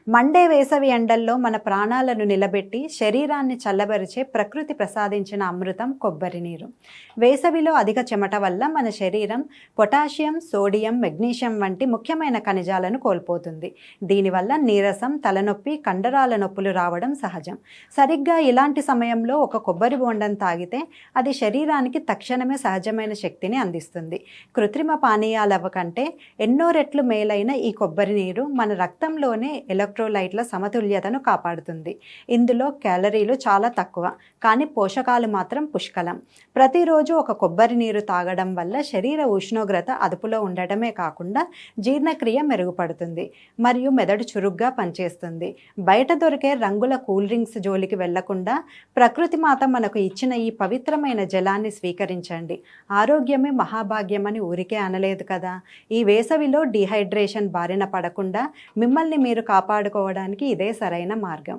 Monday వేసవి ఎండల్లో మన ప్రాణాలను నిలబెట్టి శరీరాన్ని చల్లబరిచే ప్రకృతి ప్రసాదించిన అమృతం కొబ్బరి నీరు. వేసవిలో అధిక చెమట వల్ల మన శరీరం పొటాషియం, సోడియం, మెగ్నీషియం వంటి ముఖ్యమైన ఖనిజాలను కోల్పోతుంది. దీనివల్ల నీరసం, తలనొప్పి, కండరాల నొప్పులు రావడం సహజం. సరిగ్గా ఇలాంటి సమయంలో ఒక కొబ్బరి బోండం తాగితే అది శరీరానికి తక్షణమే సహజమైన శక్తిని అందిస్తుంది. కృత్రిమ పానీయాల కంటే ఎన్నో రెట్లు మేలైన ఈ కొబ్బరి నీరు మన రక్తంలోనే ఎలక్ట్రోలైట్ల సమతుల్యతను కాపాడుతుంది. ఇందులో క్యాలరీలు చాలా తక్కువ, కానీ పోషకాలు మాత్రం పుష్కలం. ప్రతిరోజు ఒక కొబ్బరి నీరు తాగడం వల్ల శరీర ఉష్ణోగ్రత అదుపులో ఉండటమే కాకుండా జీర్ణక్రియ మెరుగుపడుతుంది మరియు మెదడు చురుగ్గా పనిచేస్తుంది. బయట దొరికే రంగుల కూల్ డ్రింక్స్ జోలికి వెళ్లకుండా ప్రకృతి మాత మనకు ఇచ్చిన ఈ పవిత్రమైన జలాన్ని స్వీకరించండి. ఆరోగ్యమే మహాభాగ్యమని ఊరికే అనలేదు కదా. ఈ వేసవిలో డీహైడ్రేషన్ బారిన పడకుండా మిమ్మల్ని మీరు కాపాడుకోవడానికి ఇదే సరైన మార్గం.